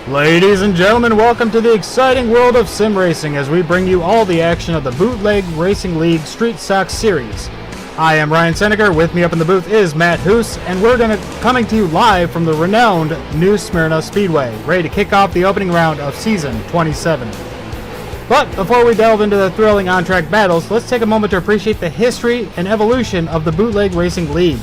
Ladies and gentlemen, welcome to the exciting world of sim racing as we bring you all the action of the Bootleg Racing League Street Stock Series. I am Ryan Seneker, with me up in the booth is Matt Hoos, and we're coming to you live from the renowned New Smyrna Speedway, ready to kick off the opening round of Season 27. But before we delve into the thrilling on-track battles, let's take a moment to appreciate the history and evolution of the Bootleg Racing League.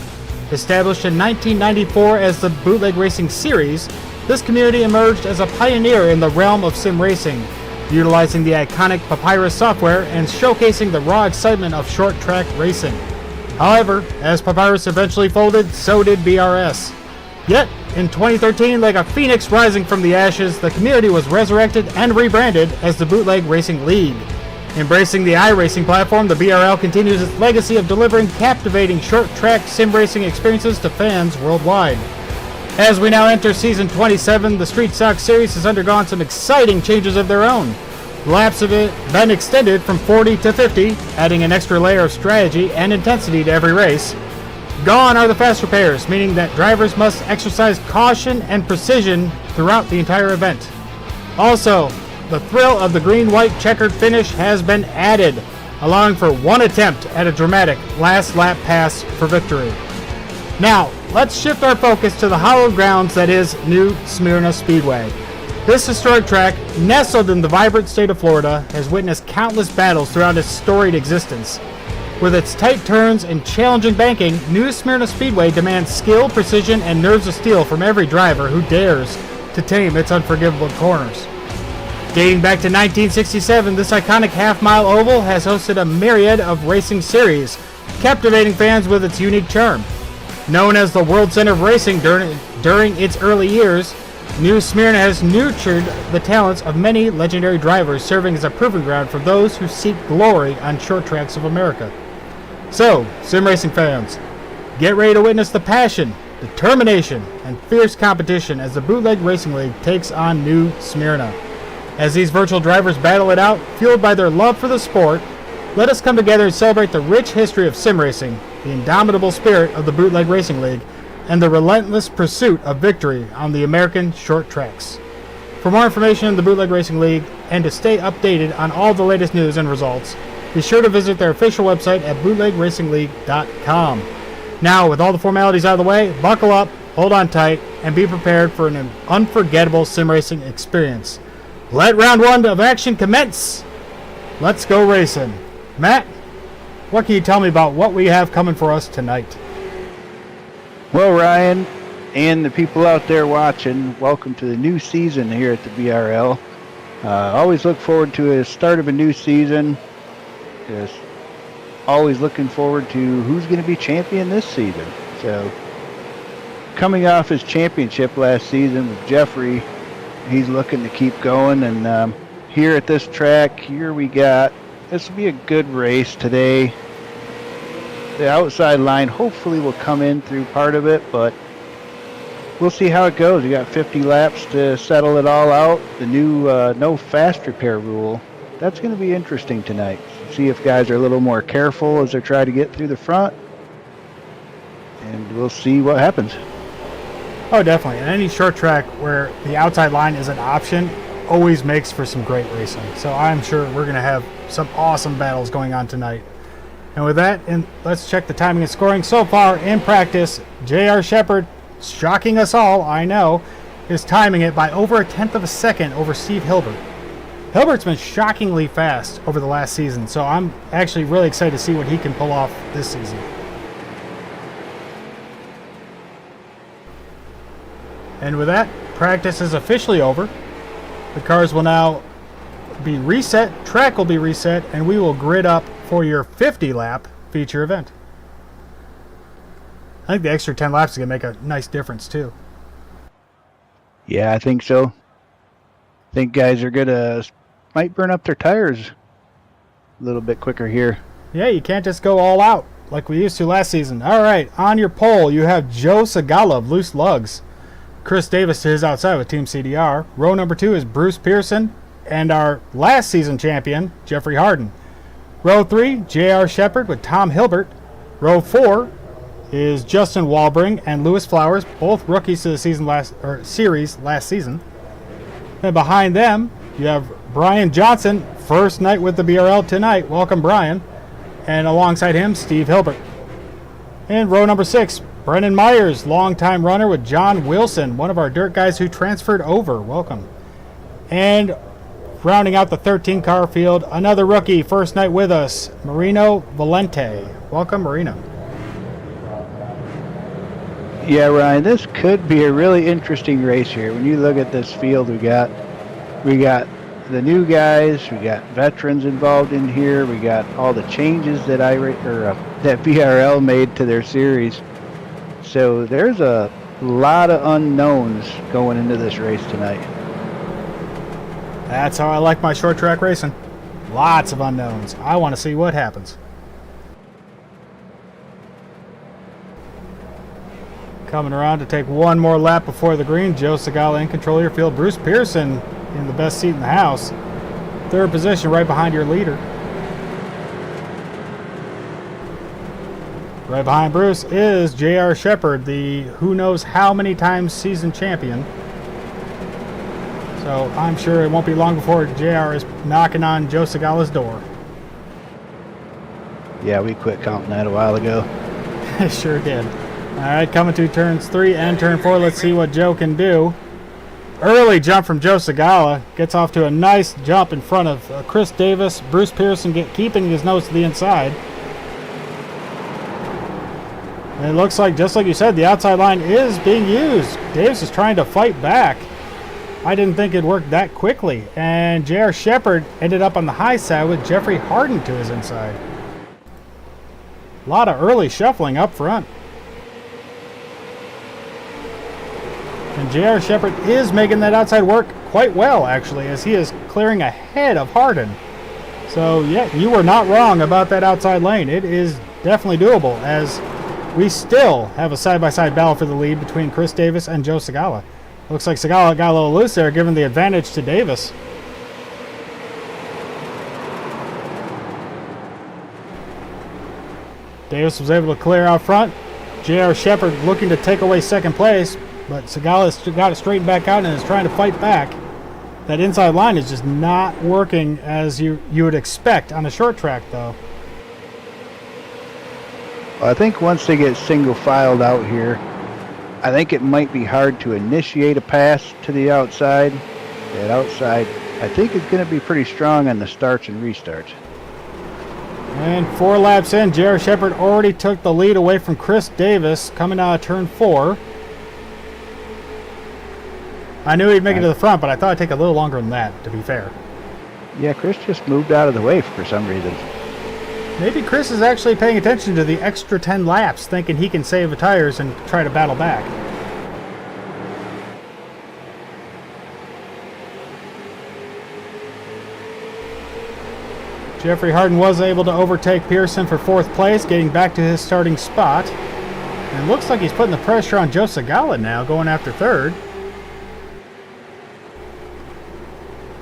Established in 1994 as the Bootleg Racing Series, this community emerged as a pioneer in the realm of sim racing, utilizing the iconic Papyrus software and showcasing the raw excitement of short track racing. However, as Papyrus eventually folded, so did BRS. Yet, in 2013, like a phoenix rising from the ashes, the community was resurrected and rebranded as the Bootleg Racing League. Embracing the iRacing platform, the BRL continues its legacy of delivering captivating short track sim racing experiences to fans worldwide. As we now enter Season 27, the Street Stock Series has undergone some exciting changes of their own. Laps have been extended from 40 to 50, adding an extra layer of strategy and intensity to every race. Gone are the fast repairs, meaning that drivers must exercise caution and precision throughout the entire event. Also, the thrill of the green-white checkered finish has been added, allowing for one attempt at a dramatic last lap pass for victory. Now, let's shift our focus to the hallowed grounds that is New Smyrna Speedway. This historic track, nestled in the vibrant state of Florida, has witnessed countless battles throughout its storied existence. With its tight turns and challenging banking, New Smyrna Speedway demands skill, precision, and nerves of steel from every driver who dares to tame its unforgivable corners. Dating back to 1967, this iconic half-mile oval has hosted a myriad of racing series, captivating fans with its unique charm. Known as the World Center of Racing during its early years, New Smyrna has nurtured the talents of many legendary drivers, serving as a proving ground for those who seek glory on short tracks of America. So, sim racing fans, get ready to witness the passion, determination, and fierce competition as the Bootleg Racing League takes on New Smyrna. As these virtual drivers battle it out, fueled by their love for the sport, let us come together and celebrate the rich history of sim racing, the indomitable spirit of the Bootleg Racing League, and the relentless pursuit of victory on the American short tracks. For more information on the Bootleg Racing League and to stay updated on all the latest news and results, be sure to visit their official website at bootlegracingleague.com. Now, with all the formalities out of the way, buckle up, hold on tight, and be prepared for an unforgettable sim racing experience. Let round one of action commence! Let's go racing. Matt, what can you tell me about what we have coming for us tonight? Well, Ryan, and the people out there watching, welcome to the new season here at the BRL. Always look forward to the start of a new season. Just always looking forward to who's going to be champion this season. So, coming off his championship last season with Jeffrey, he's looking to keep going. And here at this track, this will be a good race today. The outside line hopefully will come in through part of it, but we'll see how it goes. You got 50 laps to settle it all out. The new no fast repair rule, that's going to be interesting tonight. See if guys are a little more careful as they try to get through the front, and we'll see what happens. Oh, definitely. And any short track where the outside line is an option always makes for some great racing. So I'm sure we're going to have some awesome battles going on tonight. And with that, let's check the timing and scoring. So far in practice, J.R. Shepard, shocking us all, I know, is timing it by over a tenth of a second over Steve Hilbert. Hilbert's been shockingly fast over the last season, so I'm actually really excited to see what he can pull off this season. And with that, practice is officially over. The cars will now be reset, track will be reset, and we will grid up for your 50-lap feature event. I think the extra 10 laps is going to make a nice difference, too. Yeah, I think so. I think guys are might burn up their tires a little bit quicker here. Yeah, you can't just go all out like we used to last season. All right, on your pole, you have Joe Segala of Loose Lugs. Chris Davis to his outside with Team CDR. Row number 2 is Bruce Pearson and our last season champion, Jeffrey Harden. Row 3, J.R. Shepard with Tom Hilbert. Row 4 is Justin Walbring and Lewis Flowers, both rookies to the series last season. Then behind them, you have Brian Johnson, first night with the BRL tonight. Welcome, Brian. And alongside him, Steve Hilbert. In row number 6, Brendan Myers, longtime runner with John Wilson, one of our dirt guys who transferred over. Welcome. And rounding out the 13-car field, another rookie, first night with us, Marino Valente. Welcome, Marino. Yeah, Ryan, this could be a really interesting race here. When you look at this field, we got the new guys, we got veterans involved in here, we got all the changes that that BRL made to their series. So there's a lot of unknowns going into this race tonight. That's how I like my short track racing. Lots of unknowns. I want to see what happens. Coming around to take one more lap before the green, Joe Segala in control of your field. Bruce Pearson in the best seat in the house. Third position right behind your leader. Right behind Bruce is J.R. Shepard, the who knows how many times season champion. So I'm sure it won't be long before JR is knocking on Joe Segala's door. Yeah, we quit counting that a while ago. Sure did. All right, coming to turns 3 and turn 4. Let's see what Joe can do. Early jump from Joe Segala. Gets off to a nice jump in front of Chris Davis. Bruce Pearson keeping his nose to the inside. And it looks like, just like you said, the outside line is being used. Davis is trying to fight back. I didn't think it'd work that quickly. And J.R. Shepard ended up on the high side with Jeffrey Harden to his inside. A lot of early shuffling up front. And J.R. Shepard is making that outside work quite well, actually, as he is clearing ahead of Harden. So, yeah, you were not wrong about that outside lane. It is definitely doable, as we still have a side-by-side battle for the lead between Chris Davis and Joe Segala. Looks like Segala got a little loose there, giving the advantage to Davis. Davis was able to clear out front. J.R. Shepard looking to take away second place, but Segala's got it straightened back out and is trying to fight back. That inside line is just not working as you would expect on a short track, though. Well, I think once they get single filed out here, I think it might be hard to initiate a pass to the outside. That outside, I think, is going to be pretty strong on the starts and restarts. And 4 laps in, J.R. Shepard already took the lead away from Chris Davis coming out of turn 4. I knew he'd make it to the front, but I thought it'd take a little longer than that, to be fair. Yeah, Chris just moved out of the way for some reason. Maybe Chris is actually paying attention to the extra 10 laps, thinking he can save the tires and try to battle back. Jeffrey Harden was able to overtake Pearson for 4th place, getting back to his starting spot. And it looks like he's putting the pressure on Joe Segala now, going after 3rd.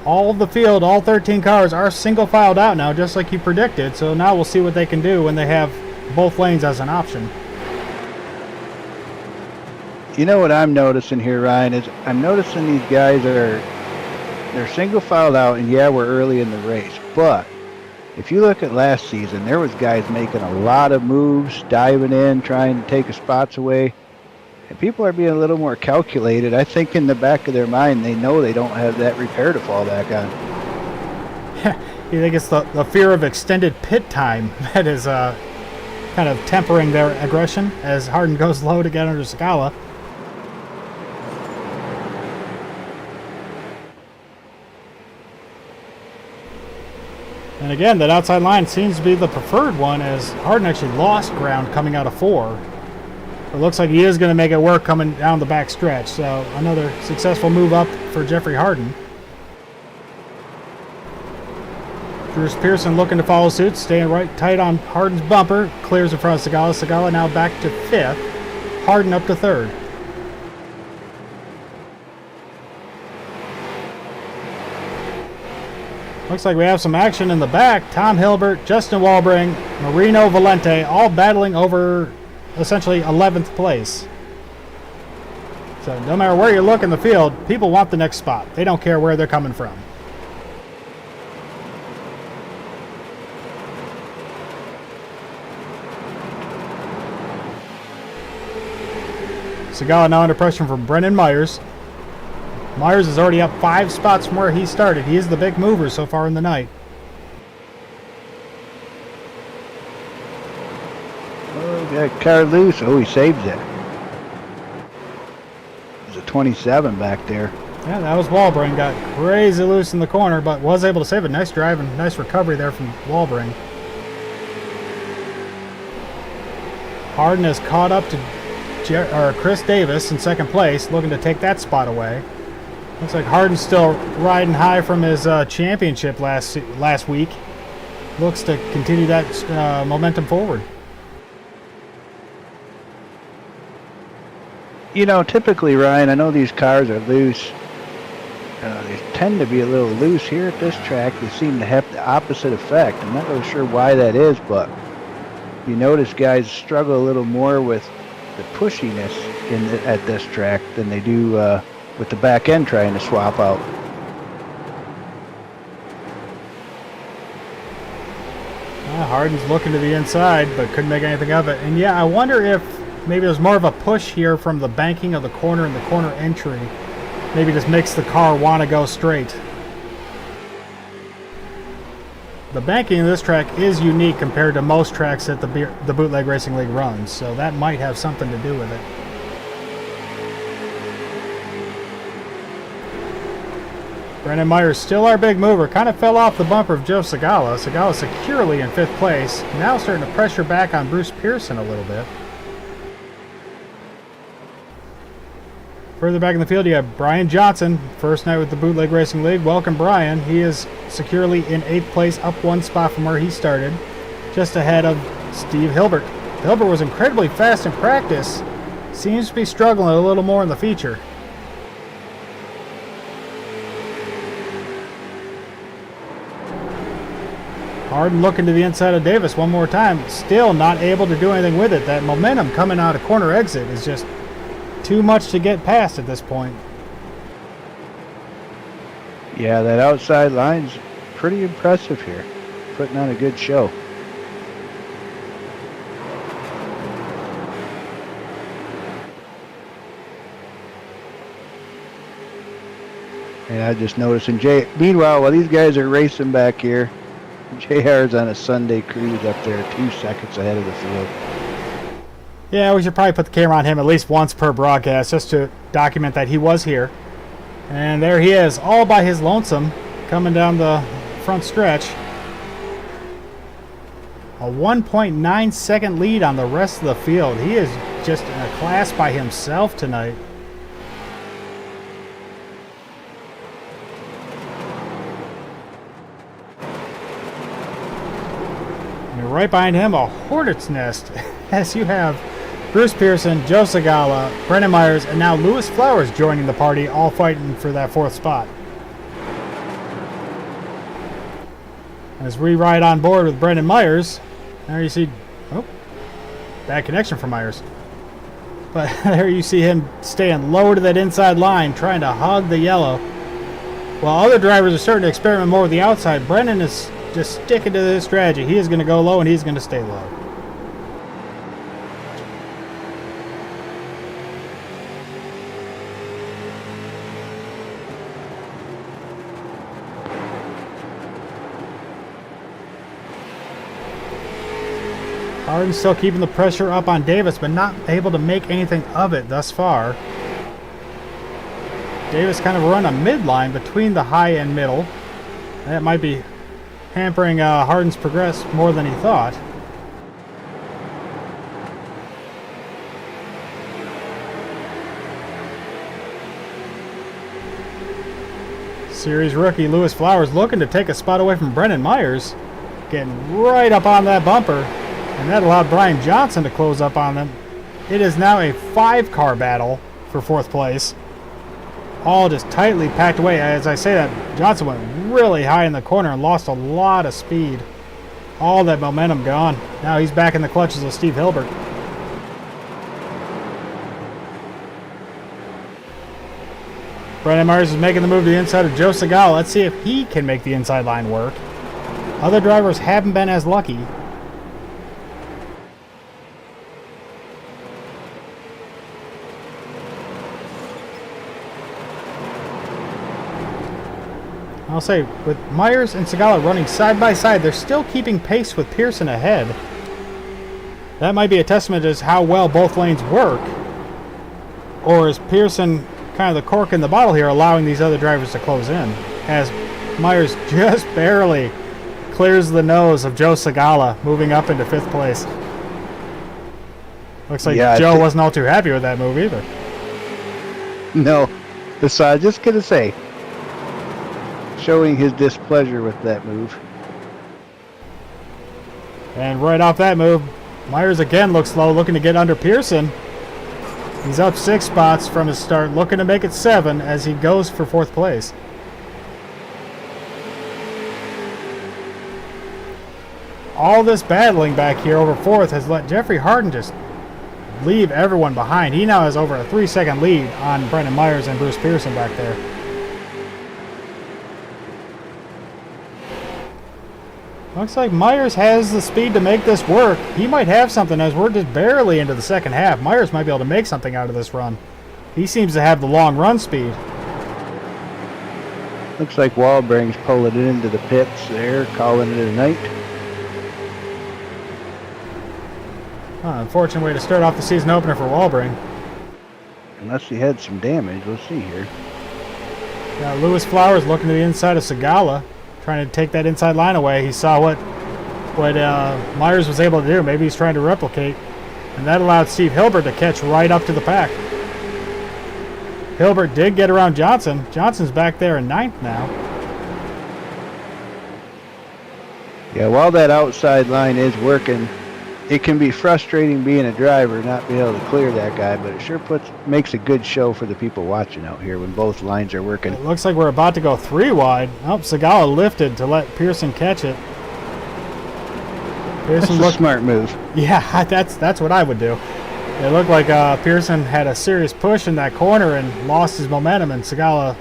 All of the field, all 13 cars are single filed out now, just like you predicted. So now we'll see what they can do when they have both lanes as an option. You know what I'm noticing here, Ryan, is I'm noticing these guys they're single filed out, and yeah, we're early in the race. But if you look at last season, there was guys making a lot of moves, diving in, trying to take spots away. And people are being a little more calculated. I think in the back of their mind, they know they don't have that repair to fall back on. You think it's the fear of extended pit time that is kind of tempering their aggression as Harden goes low to get under Segala. And again, that outside line seems to be the preferred one, as Harden actually lost ground coming out of 4. It looks like he is going to make it work coming down the back stretch. So another successful move up for Jeffrey Harden. Bruce Pearson looking to follow suit, staying right tight on Harden's bumper. Clears in front of Segala. Segala now back to 5th. Harden up to 3rd. Looks like we have some action in the back. Tom Hilbert, Justin Walbring, Marino Valente all battling over essentially 11th place. So no matter where you look in the field, people want the next spot. They don't care where they're coming from. Segala now under pressure from Brendan Myers. Myers is already up 5 spots from where he started. He is the big mover so far in the night. Oh, got car loose. Oh, he saves it. There's a 27 back there. Yeah, that was Walbring. Got crazy loose in the corner, but was able to save it. Nice drive and nice recovery there from Walbring. Harden has caught up to Chris Davis in second place, looking to take that spot away. Looks like Harden's still riding high from his championship last week. Looks to continue that momentum forward. You know, typically, Ryan, I know these cars are loose. They tend to be a little loose here at this track. They seem to have the opposite effect. I'm not really sure why that is, but you notice guys struggle a little more with the pushiness at this track than they do with the back end trying to swap out. Harden's looking to the inside, but couldn't make anything of it. And yeah, I wonder if maybe there's more of a push here from the banking of the corner and the corner entry. Maybe just makes the car want to go straight. The banking of this track is unique compared to most tracks that the Bootleg Racing League runs, so that might have something to do with it. Brandon Myers, still our big mover, kind of fell off the bumper of Joe Segala. Segala securely in 5th place, now starting to pressure back on Bruce Pearson a little bit. Further back in the field, you have Brian Johnson, first night with the Bootleg Racing League. Welcome, Brian. He is securely in 8th place, up 1 spot from where he started, just ahead of Steve Hilbert. Hilbert was incredibly fast in practice. Seems to be struggling a little more in the feature. Harden looking to the inside of Davis one more time. Still not able to do anything with it. That momentum coming out of corner exit is just too much to get past at this point. Yeah, that outside line's pretty impressive here. Putting on a good show. And I just noticed, meanwhile, while these guys are racing back here, JR's on a Sunday cruise up there 2 seconds ahead of the field. Yeah, we should probably put the camera on him at least once per broadcast just to document that he was here. And there he is, all by his lonesome, coming down the front stretch. A 1.9 second lead on the rest of the field. He is just in a class by himself tonight. And right behind him, a hornet's nest, as you have Bruce Pearson, Joe Segala, Brendan Myers, and now Lewis Flowers joining the party, all fighting for that 4th spot. As we ride on board with Brendan Myers, there you see, oh, bad connection for Myers. But there you see him staying low to that inside line, trying to hug the yellow. While other drivers are starting to experiment more with the outside, Brendan is just sticking to this strategy. He is going to go low and he's going to stay low. Harden still keeping the pressure up on Davis, but not able to make anything of it thus far. Davis kind of run a midline between the high and middle. That might be hampering Harden's progress more than he thought. Series rookie Lewis Flowers looking to take a spot away from Brendan Myers. Getting right up on that bumper. And that allowed Brian Johnson to close up on them. It is now a 5-car battle for 4th place. All just tightly packed away. As I say that, Johnson went really high in the corner and lost a lot of speed. All that momentum gone. Now he's back in the clutches of Steve Hilbert. Brandon Myers is making the move to the inside of Joe Segala. Let's see if he can make the inside line work. Other drivers haven't been as lucky. I'll say, with Myers and Segala running side by side, they're still keeping pace with Pearson ahead. That might be a testament to how well both lanes work. Or is Pearson kind of the cork in the bottle here, allowing these other drivers to close in? As Myers just barely clears the nose of Joe Segala, moving up into 5th place. Looks like Joe wasn't all too happy with that move either. No, that's what I was just going to say. Showing his displeasure with that move. And right off that move, Myers again looks low, looking to get under Pearson. He's up 6 spots from his start, looking to make it 7 as he goes for 4th place. All this battling back here over 4th has let Jeffrey Harden just leave everyone behind. He now has over a 3-second lead on Brendan Myers and Bruce Pearson back there. Looks like Myers has the speed to make this work. He might have something as we're just barely into the second half. Myers might be able to make something out of this run. He seems to have the long run speed. Looks like Walbring's pulling it into the pits there, calling it a night. Unfortunate way to start off the season opener for Walbring. Unless he had some damage. We'll see here. Got Lewis Flowers looking to the inside of Segala, trying to take that inside line away. He saw what Myers was able to do. Maybe he's trying to replicate. And that allowed Steve Hilbert to catch right up to the pack. Hilbert did get around Johnson. Johnson's back there in 9th now. Yeah, while that outside line is working, it can be frustrating being a driver, not being able to clear that guy, but it sure makes a good show for the people watching out here when both lines are working. It looks like we're about to go 3 wide. Oh, Segala lifted to let Pearson catch it. Pearson That's a smart move. Yeah, that's what I would do. It looked like Pearson had a serious push in that corner and lost his momentum, and Segala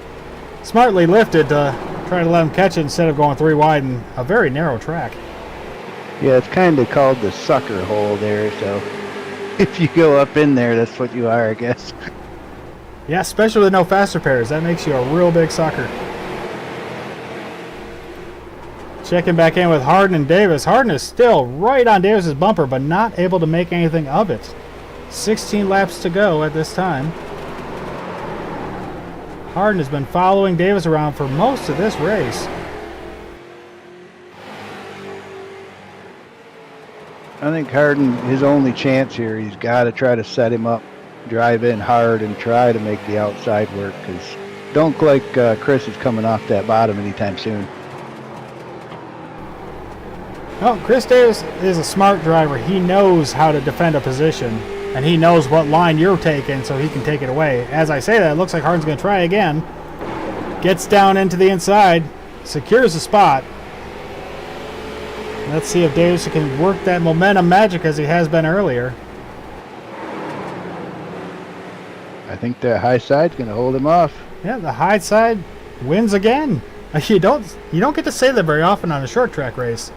smartly lifted to try to let him catch it instead of going 3 wide in a very narrow track. Yeah, it's kind of called the sucker hole there, so if you go up in there, that's what you are, I guess. Yeah, especially with no faster pairs. That makes you a real big sucker. Checking back in with Harden and Davis. Harden is still right on Davis's bumper, but not able to make anything of it. 16 laps to go at this time. Harden has been following Davis around for most of this race. I think Harden, his only chance here, he's got to try to set him up, drive in hard, and try to make the outside work, because don't look like Chris is coming off that bottom anytime soon. Well, Chris Davis is a smart driver. He knows how to defend a position, and he knows what line you're taking so he can take it away. As I say that, it looks like Harden's going to try again. Gets down into the inside, secures the spot. Let's see if Davis can work that momentum magic as he has been earlier. I think the high side's going to hold him off. Yeah, the high side wins again. You don't get to say that very often on a short track race.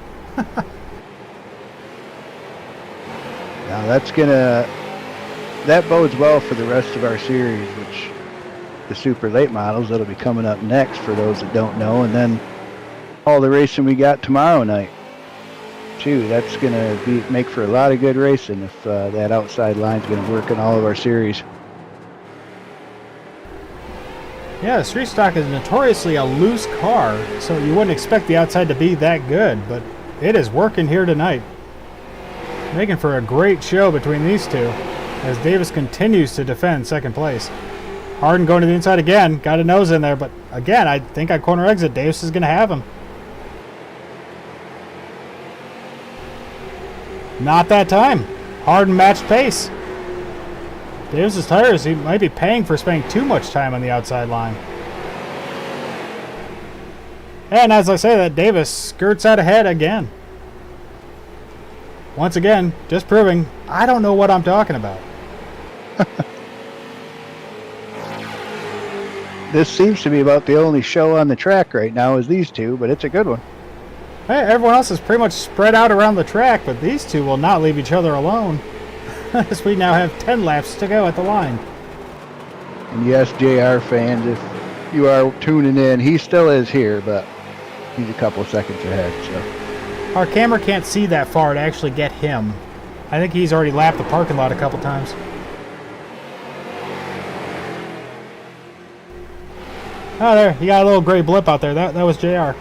Now that bodes well for the rest of our series, which the super late models that'll be coming up next for those that don't know, and then all the racing we got tomorrow night. Shoot, that's going to make for a lot of good racing if that outside line's going to work in all of our series. Yeah, the street stock is notoriously a loose car, so you wouldn't expect the outside to be that good, but it is working here tonight. Making for a great show between these two as Davis continues to defend 2nd place. Harden going to the inside again, got a nose in there, but again, I think on corner exit, Davis is going to have him. Not that time. Harden matched pace. Davis's tires, he might be paying for spending too much time on the outside line. And as I say that, Davis skirts out ahead again. Once again, just proving I don't know what I'm talking about. This seems to be about the only show on the track right now is these two, but it's a good one. Hey, everyone else is pretty much spread out around the track, but these two will not leave each other alone. As we now have 10 laps to go at the line. And yes, JR fans, if you are tuning in, he still is here, but he's a couple seconds ahead. So our camera can't see that far to actually get him. I think he's already lapped the parking lot a couple times. Oh, there. He got a little gray blip out there. That was JR.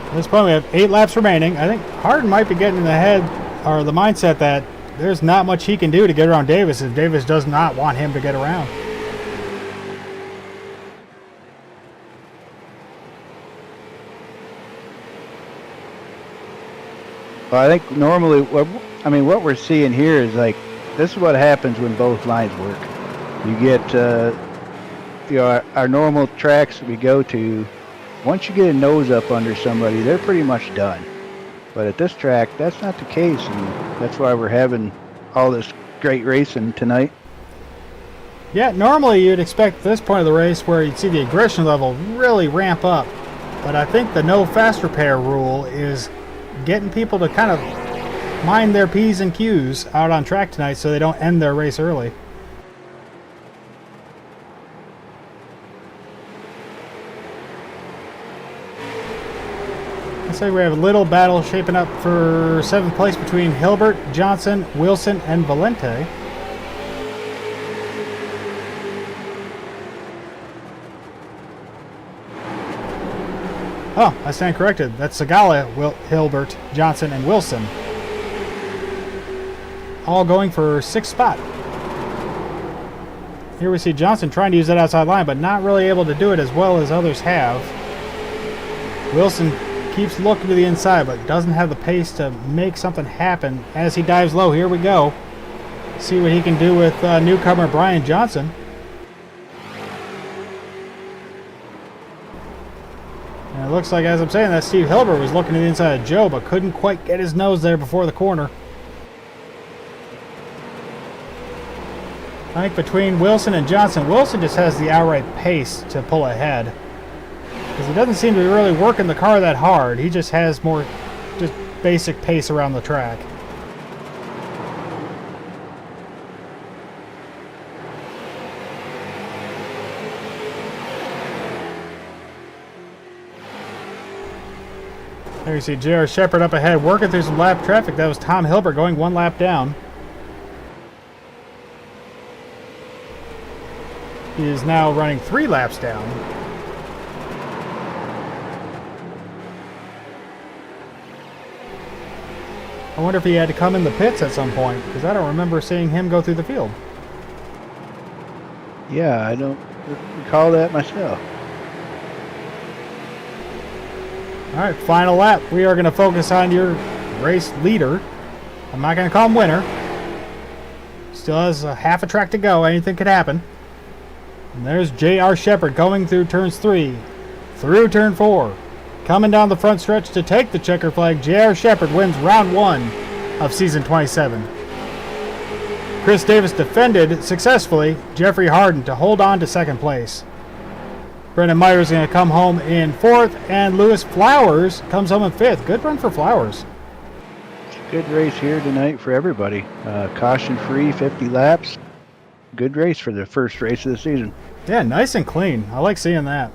At this point, we have 8 laps remaining. I think Harden might be getting in the head, or the mindset that there's not much he can do to get around Davis if Davis does not want him to get around. well, I think normally, what we're seeing here is like, this is what happens when both lines work. You get, our normal tracks we go to, once you get a nose up under somebody, they're pretty much done. But at this track, that's not the case, and that's why we're having all this great racing tonight. Yeah, normally you'd expect this point of the race where you'd see the aggression level really ramp up. But I think the no fast repair rule is getting people to kind of mind their P's and Q's out on track tonight so they don't end their race early. Looks like we have a little battle shaping up for 7th place between Hilbert, Johnson, Wilson, and Valente. Oh, I stand corrected. That's Segala, Hilbert, Johnson, and Wilson. All going for 6th spot. Here we see Johnson trying to use that outside line, but not really able to do it as well as others have. Wilson keeps looking to the inside, but doesn't have the pace to make something happen as he dives low. Here we go. See what he can do with newcomer Brian Johnson. And it looks like, as I'm saying, that Steve Hilbert was looking to the inside of Joe, but couldn't quite get his nose there before the corner. I think between Wilson and Johnson, Wilson just has the outright pace to pull ahead. Because he doesn't seem to be really working the car that hard. He just has more just basic pace around the track. There you see J.R. Shepard up ahead, working through some lap traffic. That was Tom Hilbert going 1 lap down. He is now running 3 laps down. I wonder if he had to come in the pits at some point, because I don't remember seeing him go through the field. Yeah, I don't recall that myself. All right, final lap. We are going to focus on your race leader. I'm not going to call him winner. Still has a half a track to go. Anything could happen. And there's J.R. Shepard going through turns 3, through turn 4. Coming down the front stretch to take the checker flag, J.R. Shepard wins round 1 of season 27. Chris Davis defended successfully Jeffrey Harden to hold on to 2nd place. Brendan Myers is going to come home in 4th, and Lewis Flowers comes home in 5th. Good run for Flowers. It's a good race here tonight for everybody. Caution-free, 50 laps. Good race for the first race of the season. Yeah, nice and clean. I like seeing that.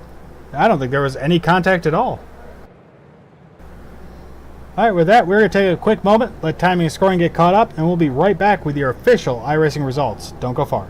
I don't think there was any contact at all. All right, with that, we're going to take a quick moment, let timing and scoring get caught up, and we'll be right back with your official iRacing results. Don't go far.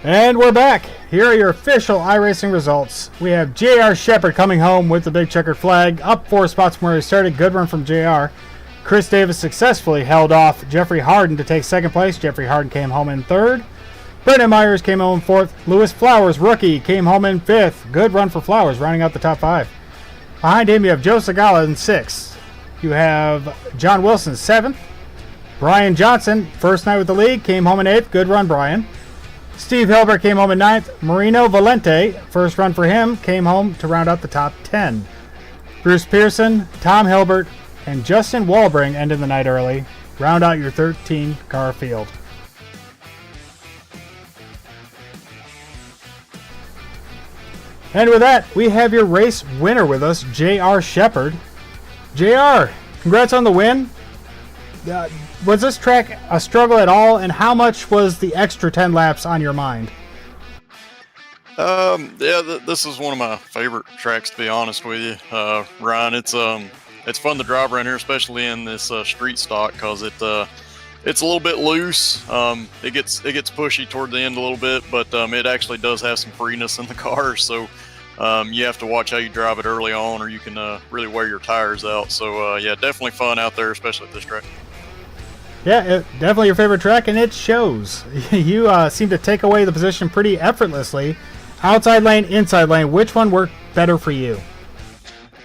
And we're back. Here are your official iRacing results. We have J.R. Shepard coming home with the big checkered flag, up 4 spots from where he started. Good run from J.R. Chris Davis successfully held off Jeffrey Harden to take 2nd place. Jeffrey Harden came home in 3rd. Brendan Myers came home in 4th. Lewis Flowers, rookie, came home in 5th. Good run for Flowers, rounding out the top 5. Behind him, you have Joe Segala in 6th. You have John Wilson, 7th. Brian Johnson, first night with the league, came home in 8th. Good run, Brian. Steve Hilbert came home in 9th. Marino Valente, first run for him, came home to round out the top 10. Bruce Pearson, Tom Hilbert, and Justin Walbring ended the night early. Round out your 13-car field. And with that, we have your race winner with us, J.R. Shepard. J.R., congrats on the win. Was this track a struggle at all, and how much was the extra 10 laps on your mind? This is one of my favorite tracks, to be honest with you, Ryan. It's fun to drive around here, especially in this street stock, because it's a little bit loose. It gets pushy toward the end a little bit, but it actually does have some freeness in the car. So you have to watch how you drive it early on, or you can really wear your tires out. So yeah, definitely fun out there, especially at this track. Yeah, definitely your favorite track, and it shows. You seem to take away the position pretty effortlessly. Outside lane, inside lane, which one worked better for you?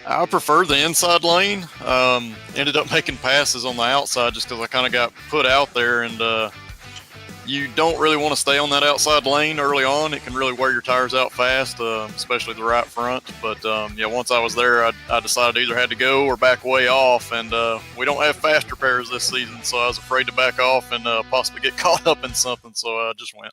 I prefer the inside lane. Ended up making passes on the outside just because I kind of got put out there, and you don't really want to stay on that outside lane early on. It can really wear your tires out fast, especially the right front. But yeah, once I was there, I decided either had to go or back way off, and we don't have faster pairs this season, so I was afraid to back off and possibly get caught up in something, so I just went.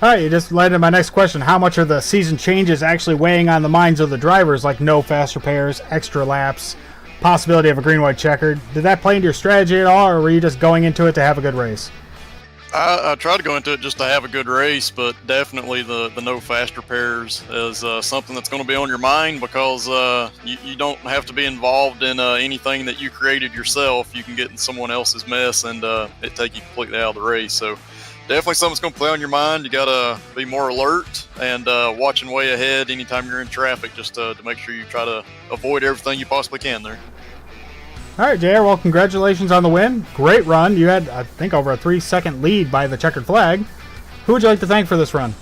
All right, you just led into my next question. How much are the season changes actually weighing on the minds of the drivers, like no faster pairs, extra laps, possibility of a green-white checkered? Did that play into your strategy at all, or were you just going into it to have a good race? I try to go into it just to have a good race, but definitely the no faster pairs is something that's going to be on your mind, because you don't have to be involved in anything that you created yourself. You can get in someone else's mess and it take you completely out of the race. So definitely something that's going to play on your mind. You got to be more alert and watching way ahead anytime you're in traffic, just to make sure you try to avoid everything you possibly can there. All right, JR, well, congratulations on the win. Great run. You had, I think, over a 3-second lead by the checkered flag. Who would you like to thank for this run?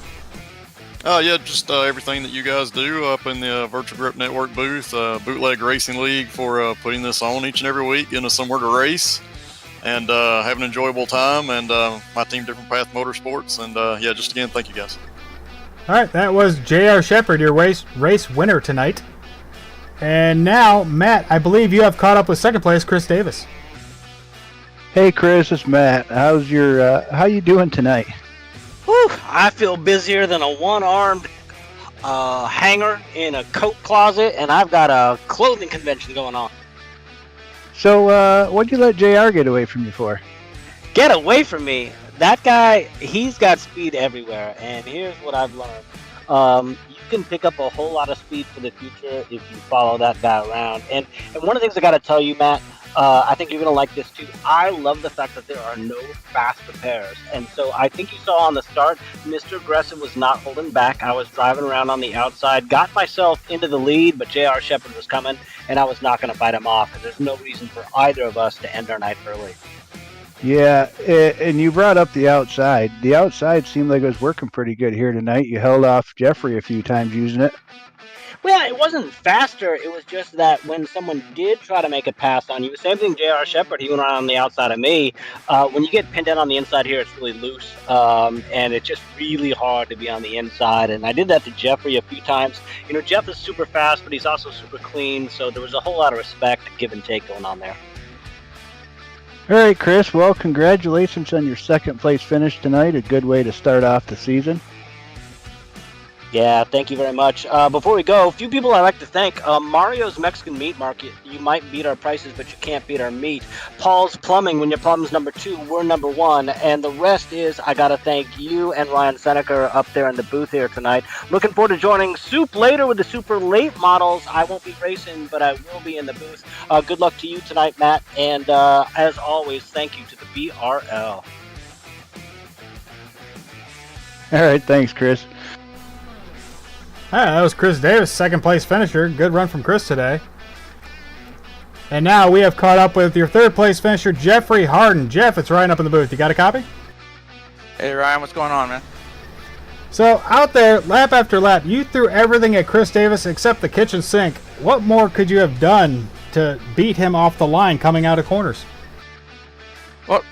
Yeah, just everything that you guys do up in the Virtual Grip Network booth, Bootleg Racing League, for putting this on each and every week, getting us somewhere to race, and have an enjoyable time, and my team, Different Path Motorsports, and yeah, just again, thank you guys. All right, that was J.R. Shepard, your race winner tonight. And now, Matt, I believe you have caught up with second place, Chris Davis. Hey, Chris, it's Matt. How you doing tonight? Whew, I feel busier than a one-armed hanger in a coat closet, and I've got a clothing convention going on. So, what'd you let JR get away from you for? Get away from me? That guy, he's got speed everywhere, and here's what I've learned. You can pick up a whole lot of speed for the future if you follow that guy around. And one of the things I got to tell you, Matt, I think you're going to like this too. I love the fact that there are no faster pairs. And so I think you saw on the start, Mr. Aggressive was not holding back. I was driving around on the outside, got myself into the lead, but J.R. Shepard was coming, and I was not going to fight him off, because there's no reason for either of us to end our night early. Yeah, and you brought up the outside. The outside seemed like it was working pretty good here tonight. You held off Jeffrey a few times using it. Well, it wasn't faster. It was just that when someone did try to make a pass on you, same thing J.R. Shepard, he went around on the outside of me. When you get pinned in on the inside here, it's really loose, and it's just really hard to be on the inside. And I did that to Jeffrey a few times. You know, Jeff is super fast, but he's also super clean, so there was a whole lot of respect, give and take going on there. All right, Chris. Well, congratulations on your second place finish tonight. A good way to start off the season. Yeah, thank you very much. Before we go, a few people I'd like to thank. Mario's Mexican Meat Market. You might beat our prices, but you can't beat our meat. Paul's Plumbing. When your plumbing's number 2, we're number 1. And the rest is, I got to thank you and Ryan Seneca up there in the booth here tonight. Looking forward to joining Soup later with the super late models. I won't be racing, but I will be in the booth. Good luck to you tonight, Matt. And as always, thank you to the BRL. All right, thanks, Chris. That was Chris Davis, second place finisher. Good run from Chris today. And now we have caught up with your third place finisher, Jeffrey Harden. Jeff, it's Ryan up in the booth. You got a copy? Hey Ryan, what's going on, man? So out there, lap after lap, you threw everything at Chris Davis except the kitchen sink. What more could you have done to beat him off the line coming out of corners? Well,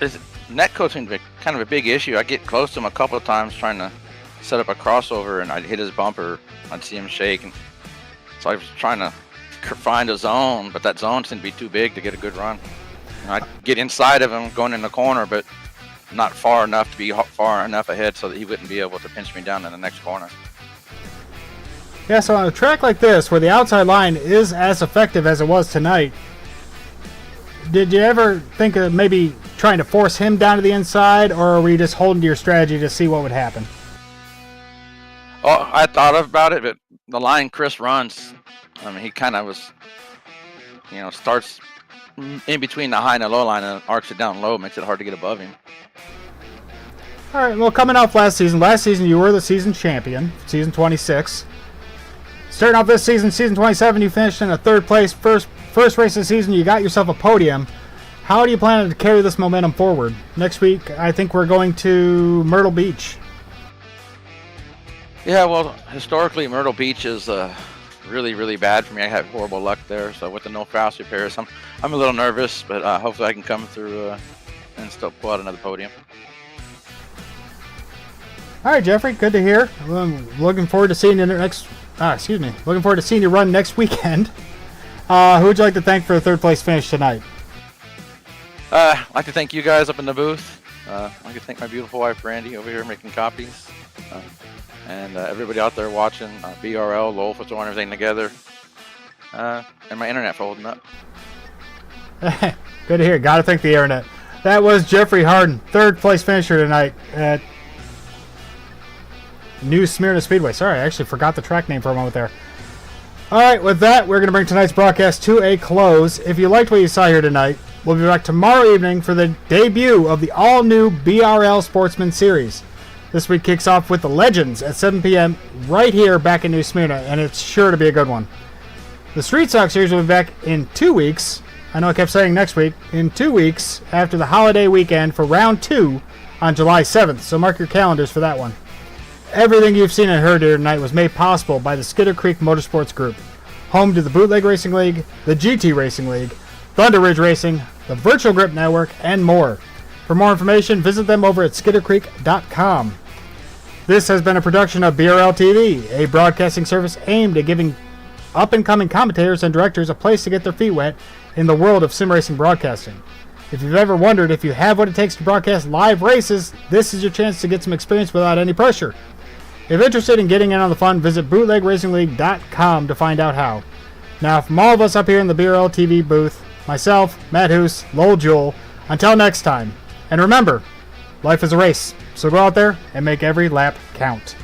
net coaching kind of a big issue. I get close to him a couple of times trying to set up a crossover, and I'd hit his bumper. I'd see him shake, and so I was trying to find a zone, but that zone seemed to be too big to get a good run. And I'd get inside of him going in the corner, but not far enough to be far enough ahead so that he wouldn't be able to pinch me down in the next corner. Yeah, so on a track like this, where the outside line is as effective as it was tonight, did you ever think of maybe trying to force him down to the inside, or were you just holding to your strategy to see what would happen? Oh, I thought about it, but the line Chris runs, I mean, he kind of was, starts in between the high and the low line and arcs it down low, makes it hard to get above him. All right, well, coming off last season you were the season champion, season 26. Starting off this season, season 27, you finished in a third place. First race of the season, you got yourself a podium. How do you plan to carry this momentum forward? Next week, I think we're going to Myrtle Beach. Yeah, well, historically, Myrtle Beach is really, really bad for me. I had horrible luck there, so with the no fast repairs, I'm a little nervous, but hopefully I can come through and still pull out another podium. All right, Jeffrey, good to hear. Looking forward to seeing you Looking forward to seeing you run next weekend. Who would you like to thank for the third place finish tonight? I'd like to thank you guys up in the booth. I'd like to thank my beautiful wife, Brandy, over here making copies. And everybody out there watching, BRL, Lowell for throwing everything together, and my internet for holding up. Good to hear. Got to thank the internet. That was Jeffrey Harden, third place finisher tonight at New Smyrna Speedway. Sorry, I actually forgot the track name for a moment there. All right, with that, we're going to bring tonight's broadcast to a close. If you liked what you saw here tonight, we'll be back tomorrow evening for the debut of the all-new BRL Sportsman Series. This week kicks off with the Legends at 7 p.m. right here back in New Smyrna, and it's sure to be a good one. The Street Stock Series will be back in 2 weeks. I know I kept saying next week. In 2 weeks after the holiday weekend for round 2 on July 7th, so mark your calendars for that one. Everything you've seen and heard here tonight was made possible by the Skidder Creek Motorsports Group, home to the Bootleg Racing League, the GT Racing League, Thunder Ridge Racing, the Virtual Grip Network, and more. For more information, visit them over at skiddercreek.com. This has been a production of BRL TV, a broadcasting service aimed at giving up-and-coming commentators and directors a place to get their feet wet in the world of sim racing broadcasting. If you've ever wondered if you have what it takes to broadcast live races, this is your chance to get some experience without any pressure. If interested in getting in on the fun, visit bootlegracingleague.com to find out how. Now, from all of us up here in the BRL TV booth, myself, Matt Hoos, Lowell Jewell, until next time. And remember, life is a race, so go out there and make every lap count.